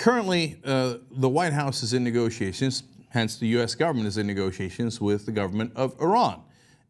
currently, the White House is in negotiations, hence the U.S. government is in negotiations with the government of Iran.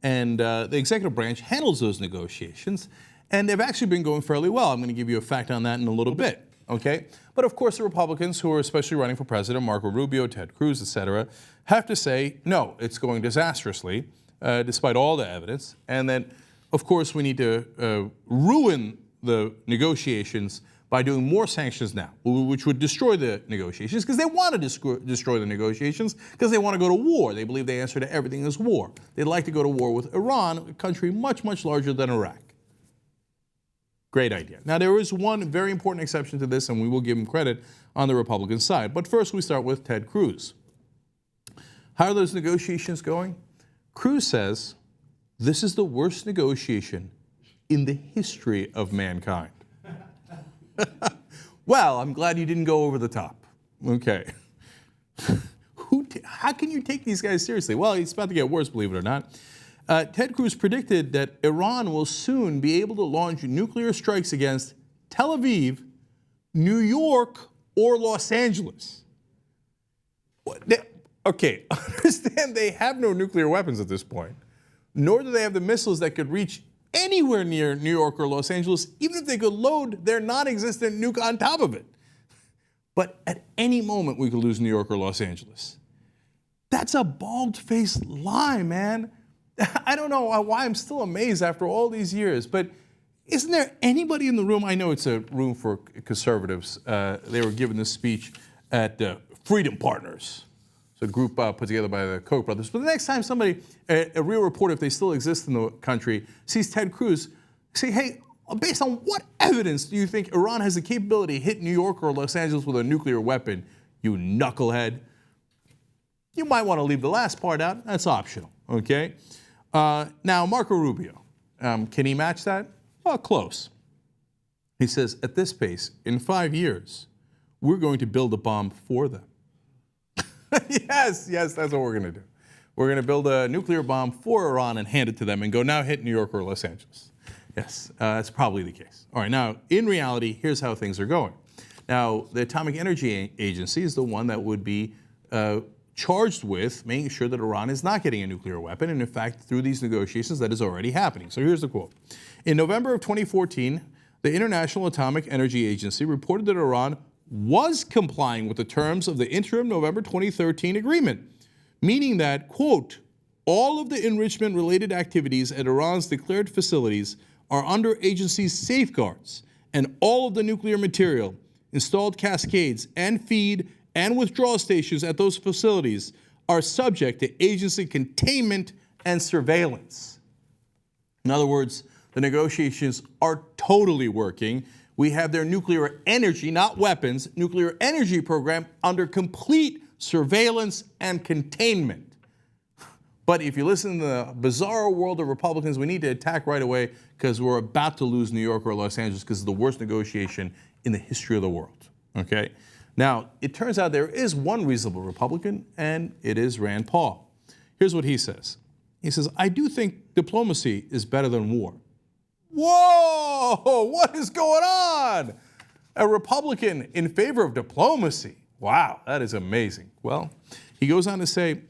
And the executive branch handles those negotiations, and they've actually been going fairly well. I'm going to give you a fact on that in a little bit, okay? But of course, the Republicans who are especially running for president, Marco Rubio, Ted Cruz, et cetera, have to say, no, it's going disastrously, despite all the evidence. And then, of course, we need to ruin the negotiations by doing more sanctions now, which would destroy the negotiations, because they want to destroy the negotiations, because they want to go to war. They believe the answer to everything is war. They'd like to go to war with Iran, a country much, much larger than Iraq. Great idea. Now, there is one very important exception to this, and we will give him credit on the Republican side. But first, we start with Ted Cruz. How are those negotiations going? Cruz says, this is the worst negotiation in the history of mankind. Well, I'm glad you didn't go over the top. Okay. How can you take these guys seriously? Well, it's about to get worse, believe it or not. Ted Cruz predicted that Iran will soon be able to launch nuclear strikes against Tel Aviv, New York, or Los Angeles. Okay, understand they have no nuclear weapons at this point, nor do they have the missiles that could reach anywhere near New York or Los Angeles, even if they could load their non-existent nuke on top of it. But at any moment, we could lose New York or Los Angeles. That's a bald-faced lie, man. I don't know why I'm still amazed after all these years, but isn't there anybody in the room? I know it's a room for conservatives. They were giving this speech at Freedom Partners. A group put together by the Koch brothers. But the next time somebody, a real reporter, if they still exist in the country, sees Ted Cruz, say, hey, based on what evidence do you think Iran has the capability to hit New York or Los Angeles with a nuclear weapon, you knucklehead? You might want to leave the last part out. That's optional, okay? Now, Marco Rubio, can he match that? Well, close. He says, at this pace, in 5 years, we're going to build a bomb for them. Yes, that's what we're going to do. We're going to build a nuclear bomb for Iran and hand it to them and go, now hit New York or Los Angeles. Yes, that's probably the case. All right, now, in reality, here's how things are going. Now, the Atomic Energy Agency is the one that would be charged with making sure that Iran is not getting a nuclear weapon. And in fact, through these negotiations, that is already happening. So here's the quote. In November of 2014, the International Atomic Energy Agency reported that Iran was complying with the terms of the interim November 2013 agreement, meaning that, quote, all of the enrichment-related activities at Iran's declared facilities are under agency's safeguards, and all of the nuclear material, installed cascades, and feed and withdrawal stations at those facilities are subject to agency containment and surveillance. In other words, the negotiations are totally working. We have their nuclear energy, not weapons, nuclear energy program under complete surveillance and containment. But if you listen to the bizarre world of Republicans, we need to attack right away because we're about to lose New York or Los Angeles because it's the worst negotiation in the history of the world, okay? Now, it turns out there is one reasonable Republican, and it is Rand Paul. Here's what he says. He says, I do think diplomacy is better than war. Whoa, what is going on? A Republican in favor of diplomacy. Wow, that is amazing. Well, he goes on to say,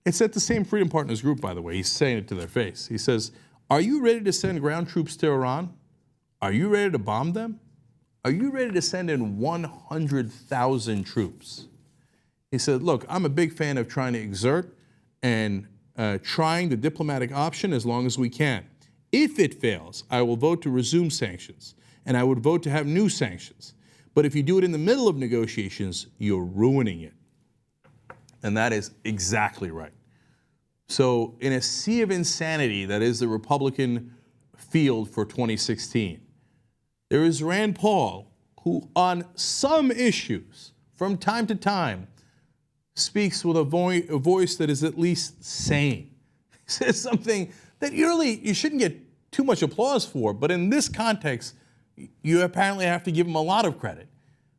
it's at the same Freedom Partners group, by the way. He's saying it to their face. He says, are you ready to send ground troops to Iran? Are you ready to bomb them? Are you ready to send in 100,000 troops? He said, look, I'm a big fan of trying to exert and trying the diplomatic option as long as we can. If it fails, I will vote to resume sanctions, and I would vote to have new sanctions. But if you do it in the middle of negotiations, you're ruining it. And that is exactly right. So in a sea of insanity that is the Republican field for 2016, there is Rand Paul, who on some issues, from time to time, speaks with a voice that is at least sane. He says something that you shouldn't get too much applause for, but in this context, you apparently have to give him a lot of credit,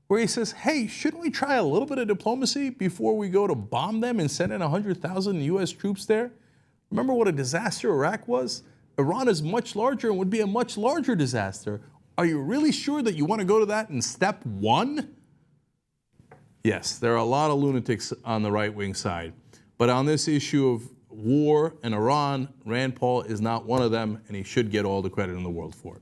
where he says, hey, shouldn't we try a little bit of diplomacy before we go to bomb them and send in 100,000 U.S. troops there? Remember what a disaster Iraq was? Iran is much larger and would be a much larger disaster. Are you really sure that you want to go to that in step one? Yes, there are a lot of lunatics on the right-wing side. But on this issue of war and Iran, Rand Paul is not one of them, and he should get all the credit in the world for it.